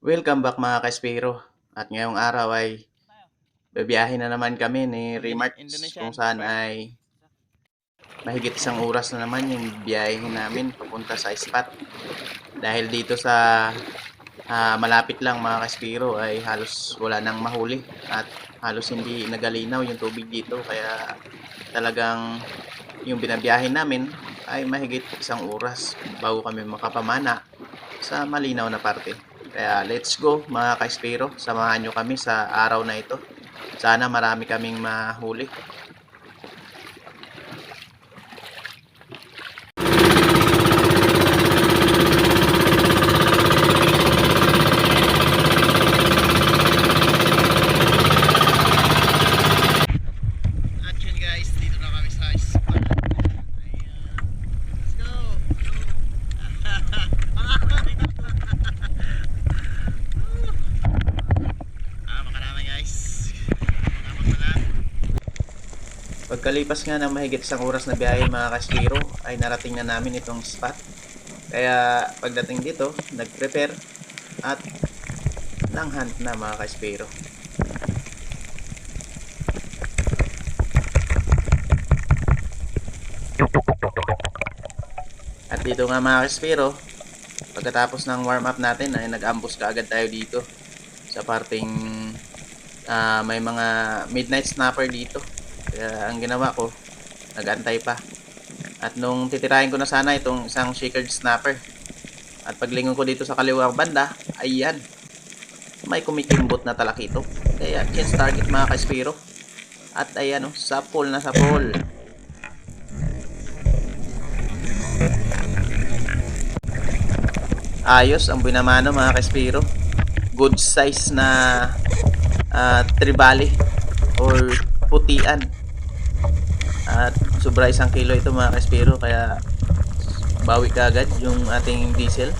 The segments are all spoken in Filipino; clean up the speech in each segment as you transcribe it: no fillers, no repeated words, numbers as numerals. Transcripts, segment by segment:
Welcome back mga ka-Spiro. At ngayong araw ay bibiyahe na naman kami ni Remarks kung Indonesian saan Sprite. ay mahigit isang oras na naman yung biyahe namin papunta sa spot. Dahil dito sa malapit lang mga ka-Spiro ay halos wala nang mahuli at halos hindi nagalinaw yung tubig dito kaya talagang yung binabiyahe namin ay mahigit isang oras bago kami makapamana sa malinaw na parte. Kaya let's go mga ka-Spiro, samahan nyo kami sa araw na ito. Sana marami kaming mahuli. Action guys, dito na kami sa spot. Let's go! Makarami guys. Tapos na lang. Pagkalipas nga ng mahigit isang oras na biyahe mga ka-Spiro, ay narating na namin itong spot. Kaya pagdating dito, nag-prepare at nang-hunt na mga ka-Spiro. At dito nga mga ka-Spiro, pagkatapos ng warm up natin ay nag-ambush kaagad tayo dito sa parting may mga midnight snapper dito. Kaya ang ginawa ko, nag-antay pa. At nung titirahin ko na sana itong isang shakered snapper, at paglingon ko dito sa kaliwang banda, ayan, may kumikimbot na talakito. Kaya chance target mga ka-Spiro. At ayan, sapol na sapol. Ayos ang binamano mga ka-Spiro. Good size na tribali or putian. At sobra 1 kilo ito mga ka-Spiro, kaya bawi ka agad yung ating diesel.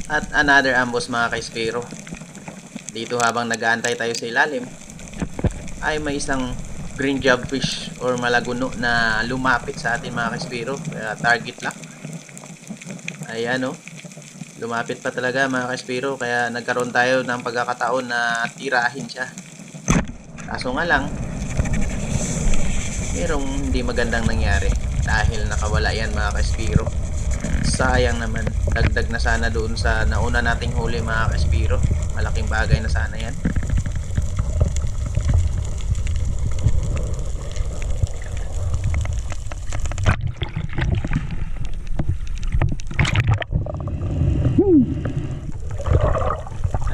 At another ambush mga ka-Spiro. Dito habang nag-aantay tayo sa ilalim, ay may isang green jobfish or malaguno na lumapit sa atin mga ka-Spiro. Kaya target lock. Ayan lumapit pa talaga mga ka-Spiro, kaya nagkaroon tayo ng pagkakataon na tirahin siya. Kaso nga lang, merong hindi magandang nangyari dahil nakawala yan mga ka-Spiro. Sayang naman, dagdag na sana doon sa nauna nating huli mga ka-Spiro. Malaking bagay na sana yan.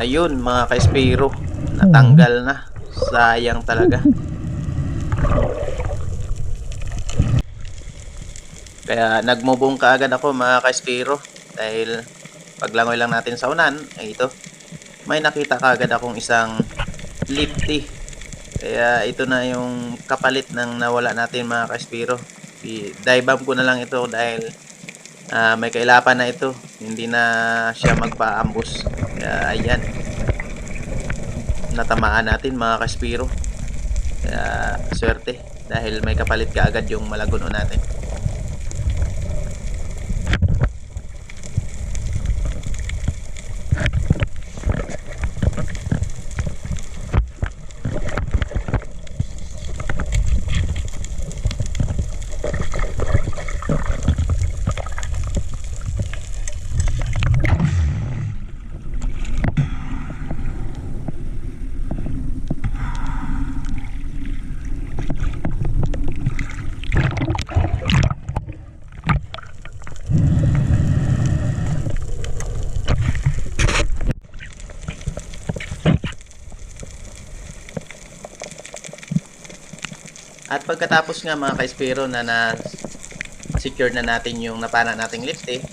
Ayun mga ka-Spiro, natanggal na. Sayang talaga. Kaya nagmubong kaagad ako mga ka-Spiro, dahil paglangoy lang natin sa unan ay ito, may nakita kaagad akong isang lifty. Kaya ito na yung kapalit ng nawala natin mga ka-Spiro. I-dive bomb ko na lang ito dahil may kailapan na ito, hindi na siya magpa-ambush. Kaya ayan, natamaan natin mga ka-Spiro. Kaya swerte dahil may kapalit kaagad yung malaguno natin. At pagkatapos nga mga ka-espiro na secure na natin yung napana nating lifte,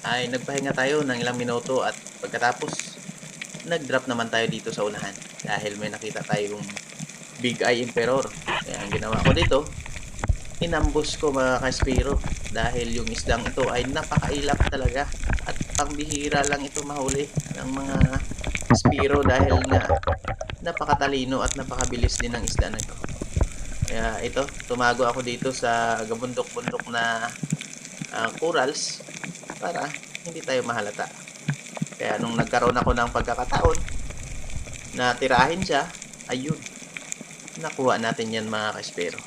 ay nagpahinga tayo ng ilang minuto at pagkatapos nag-drop naman tayo dito sa unahan dahil may nakita tayong Big Eye Emperor. Kaya ang ginawa ko dito, inambus ko mga ka-espiro dahil yung isdang ito ay napakailap talaga at pangbihira lang ito mahuli ng mga espiro dahil nga napakatalino at napakabilis din ng isda na ito. Kaya ito, tumago ako dito sa gabundok-bundok na corals para hindi tayo mahalata. Kaya nung nagkaroon ako ng pagkakataon na tirahin siya, ayun, nakuha natin yan mga ka-espiro.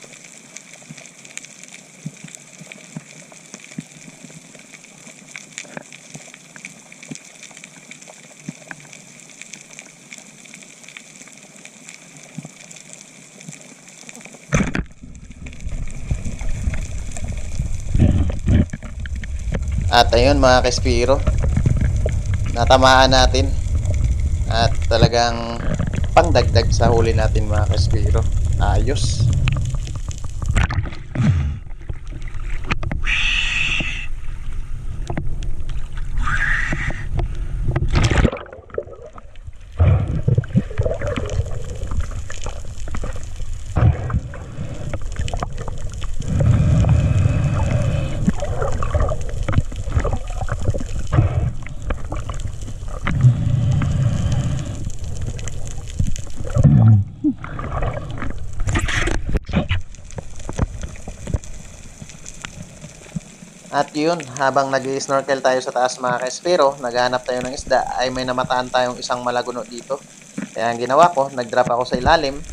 At ayun mga ka-espiro, natamaan natin at talagang pangdagdag sa huli natin mga ka-espiro. Ayos. At yun, habang nag-snorkel tayo sa taas mga ka-espiro, naghahanap tayo ng isda, ay may namataan tayong isang malaguno dito. Kaya ang ginawa ko, nag-drop ako sa ilalim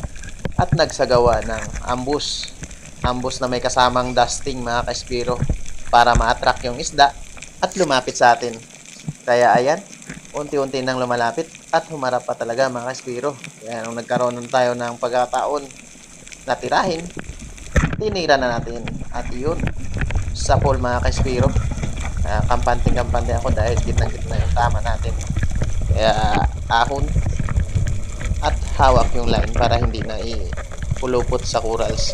at nagsagawa ng ambush. Ambush na may kasamang dusting mga ka-espiro para ma-attract yung isda at lumapit sa atin. Kaya ayan, unti-unti nang lumalapit at humarap pa talaga mga ka-espiro. Kaya nung nagkaroon tayo ng pagkataon na tirahin, tinira na natin. At yun, sa pool mga ka-espiro, kampante-kampante ako dahil gitnang-gitna yung tama natin. Kaya ahon at hawak yung line para hindi na ipulupot sa corals.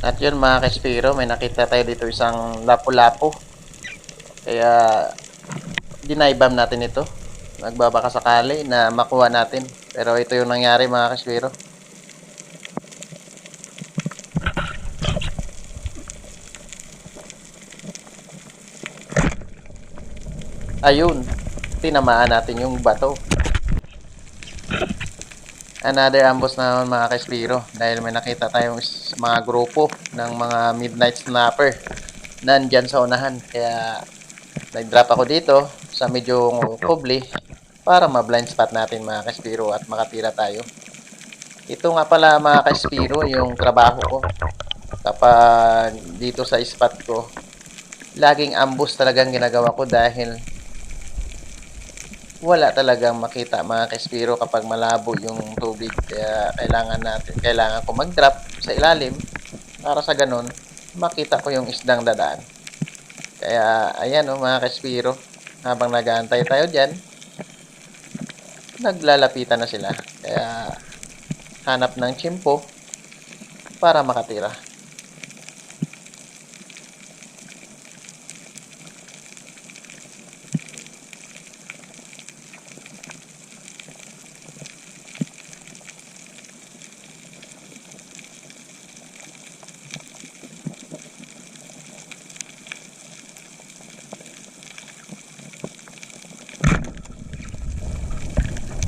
At yun mga ka-espiro, may nakita tayo dito isang lapu-lapu. Kaya dinaibam natin ito. Nagbabaka sakali na makuha natin. Pero ito yung nangyari mga ka-espiro. Ayun, tinamaan natin yung bato. Another ambush na naman mga ka-espiro dahil may nakita tayong mga grupo ng mga midnight snapper nandyan sa unahan. Kaya nag-drop ako dito sa medyo kubli para ma-blind spot natin mga ka-espiro at makatira tayo. Ito nga pala mga ka-espiro yung trabaho ko kapag dito sa spot ko. Laging ambush talagang ginagawa ko dahil wala talagang makita mga ka-espiro kapag malabo yung tubig. Kaya kailangan ko mag-drop sa ilalim para sa ganun makita ko yung isdang dadaan. Kaya ayan mga ka-espiro, habang nag-aantay tayo dyan, naglalapitan na sila. Kaya hanap ng tsimpo para makatira.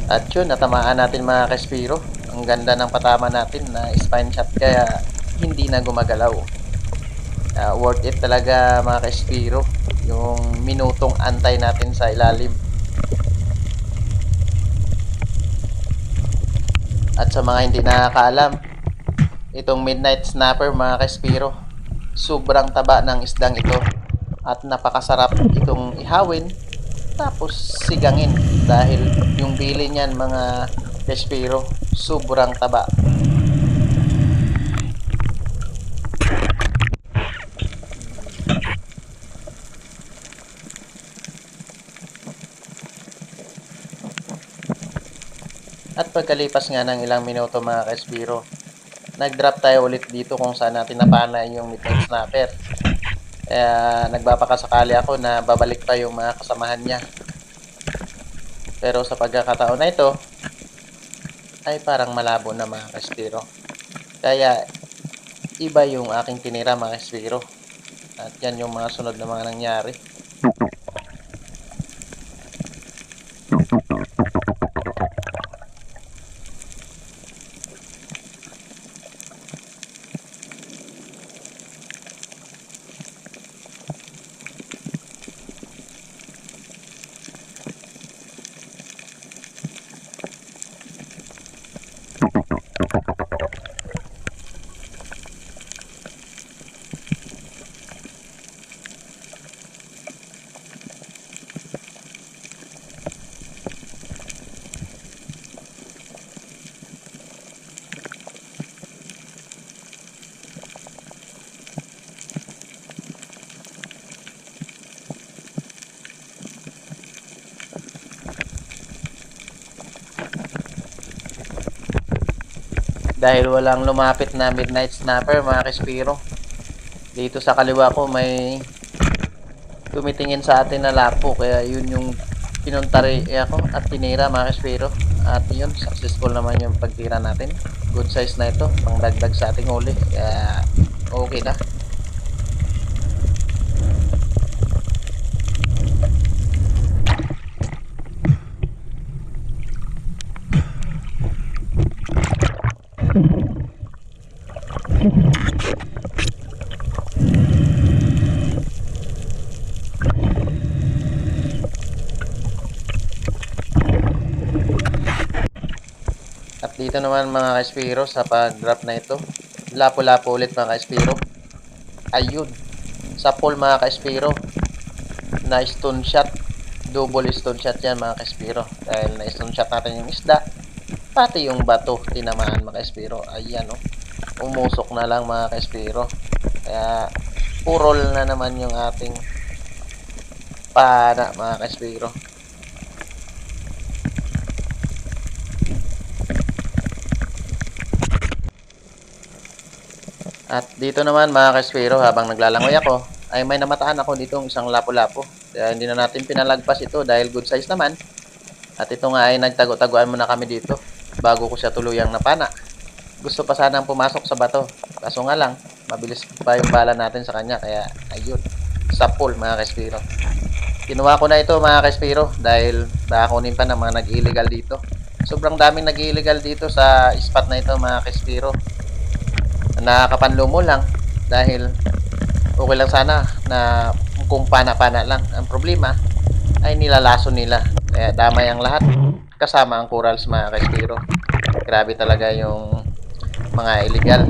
At yun, natamaan natin mga ka-espiro Ang ganda ng patama natin na spine shot kaya hindi na gumagalaw. Worth it talaga mga ka-Espiro yung minutong antay natin sa ilalim. At sa mga hindi nakakaalam, itong Midnight Snapper mga ka-Espiro, sobrang taba ng isdang ito at napakasarap itong ihawin tapos sigangin dahil yung bili niyan mga ka-Espiro sobrang taba. At pagkalipas nga ng ilang minuto mga ka-Espiro, nag-drop tayo ulit dito kung saan natin napana yung Midnight Snapper. Kaya nagbabakasakali ako na babalik pa yung mga kasamahan niya. Pero sa pagkakataon na ito, ay parang malabo na mga ka-Espiro. Kaya iba yung aking tinira mga ka-Espiro. At yan yung mga sunod na mga nangyari. Dahil walang lumapit na Midnight Snapper mga ka-Espiro, dito sa kaliwa ko may tumitingin sa atin na lapo, kaya yun yung pinuntari ako at tinira mga ka-Espiro. At yun, successful naman yung pagtira natin. Good size na ito, pangdagdag sa ating huli, kaya okay na. At dito naman mga ka-Espiro, sa pag-drop na ito, lapo-lapo ulit mga ka-Espiro. Ayun, sa pool mga ka-Espiro, na stone shot, double stone shot yan mga ka-Espiro. Dahil na stone shot natin yung isda, pati yung bato tinamaan mga ka-Espiro. Ayan o, umusok na lang mga ka-Espiro. Kaya purol na naman yung ating pana mga ka-Espiro. At dito naman mga ka-Espiro, habang naglalangoy ako, ay may namataan ako ditong isang lapo-lapo. Kaya hindi na natin pinalagpas ito dahil good size naman. At ito nga ay nagtago-taguan muna kami dito bago ko siya tuluyang napana. Gusto pa sanang pumasok sa bato. Kaso nga lang, mabilis pa yung bala natin sa kanya. Kaya ayun, sa pool mga ka-Espiro. Kinuha ko na ito mga ka-Espiro dahil baka kunin pa ng mga nag-illegal dito. Sobrang daming nag-illegal dito sa spot na ito mga ka-Espiro. Nakakapanlumo lang dahil okay lang sana na kung pana-pana lang. Ang problema ay nilalaso nila. Kaya damay ang lahat kasama ang corals mga ka-Espiro. Grabe talaga yung mga illegal.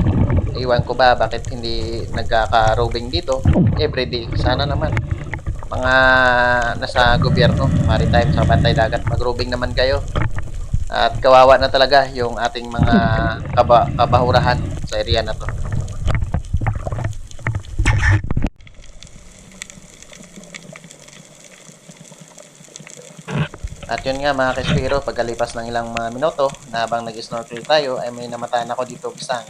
Iwan ko ba bakit hindi nagkaka-roving dito everyday. Sana naman mga nasa gobyerno, maritime sa bantay dagat, mag-roving naman kayo. At kawawa na talaga yung ating mga kabahurahan sa area na to. At yun nga mga ka-Espiro, pagkalipas ng ilang mga minuto na habang nag-snorkel tayo ay may namataan ako dito isang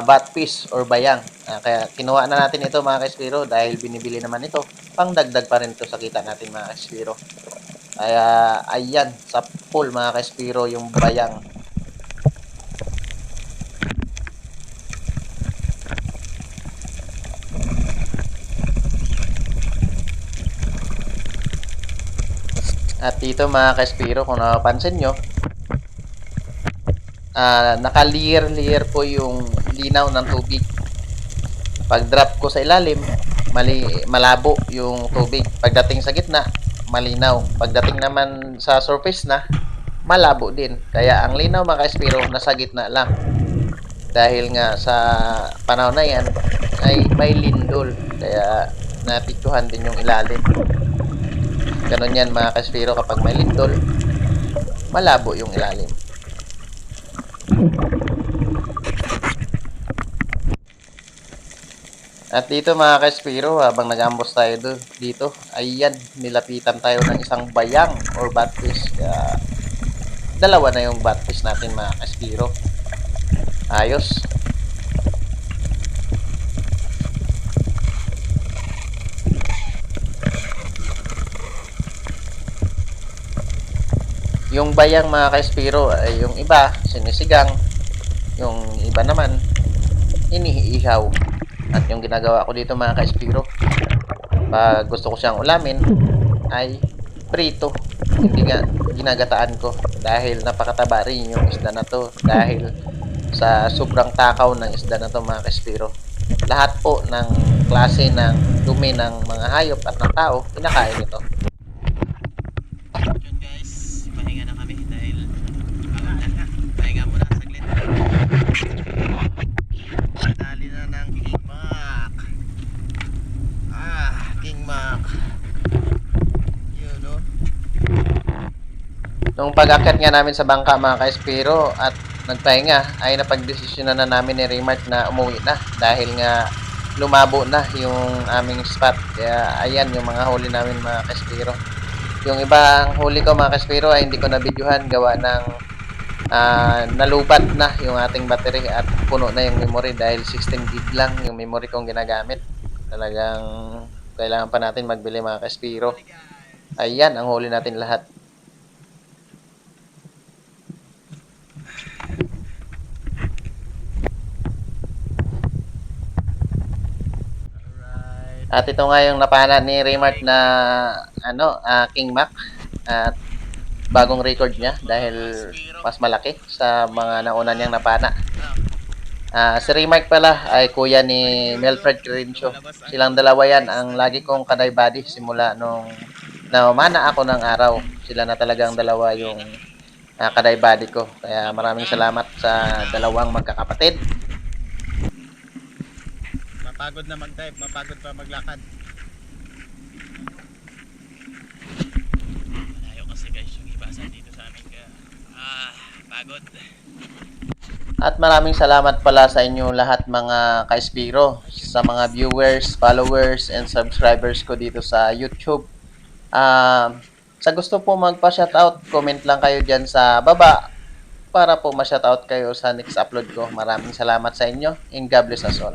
batfish or bayang. Kaya kinuha na natin ito mga ka-Espiro dahil binibili naman ito. Pangdagdag pa rin ito sa kita natin mga ka-Espiro. Kaya ayan, sa pool mga ka-Espiro yung bayang. At dito mga ka-Espiro, kung napapansin nyo, naka-layer po yung linaw ng tubig. Pag drop ko sa ilalim, malabo yung tubig. Pagdating sa gitna, malinaw. Pagdating naman sa surface na, malabo din. Kaya ang linaw mga ka-Espiro, nasa gitna lang. Dahil nga sa panahon na yan, ay may lindol. Kaya napiktuhan din yung ilalim. Ganon yan mga ka-Espiro, kapag may lindol, malabo yung ilalim. At dito mga ka-Espiro, habang nag-ambos tayo dito, ayan, nilapitan tayo ng isang bayang or batfish. Kaya, dalawa na yung batfish natin mga ka-Espiro. Ayos. Yung bayang mga ka-Espiro, ay yung iba, sinisigang. Yung iba naman, iniihaw. At yung ginagawa ko dito mga ka-Espiro, pag gusto ko siyang ulamin, ay prito. Hindi nga ginagataan ko dahil napakataba rin yung isda na to dahil sa sobrang takaw ng isda na to mga ka-Espiro. Lahat po ng klase ng dumi ng mga hayop at ng tao, kinakain ito. Yun guys, pahinga na kami dahil pagod na. Pahinga muna saglit. Dali na ng King Mac. King Mac. Yun no. Nung pag-akyat nga namin sa bangka mga ka-Espiro at nagpahinga ay napagdesisyonan na namin ni Remart na umuwi na dahil nga lumabo na yung aming spot. Kaya ayan yung mga huli namin mga ka-Espiro. Yung ibang huli ko mga ka-Espiro ay hindi ko na videohan gawa ng nalubat na yung ating battery at puno na yung memory dahil 16 gig lang yung memory kong ginagamit. Talagang kailangan pa natin magbili mga ka-Espiro. Ayan ang huli natin lahat. At ito nga yung napana ni Remart na King Mac at bagong record niya dahil mas malaki sa mga nauna niyang napana. Si Remart pala ay kuya ni Melfred Quirino. Silang dalawa yan ang lagi kong kaday buddy simula nung naumana ako ng araw. Sila na talagang dalawa yung kaday buddy ko. Kaya maraming salamat sa dalawang magkakapatid. Mapagod na mag-dive, mapagod pa maglakad. Malayo kasi guys yung ibasan dito sa amin kaya pagod. At maraming salamat pala sa inyo lahat mga ka-Espiro, sa mga viewers, followers, and subscribers ko dito sa YouTube. Sa gusto po magpa-shoutout, comment lang kayo dyan sa baba para po ma-shoutout kayo sa next upload ko. Maraming salamat sa inyo and God bless us all.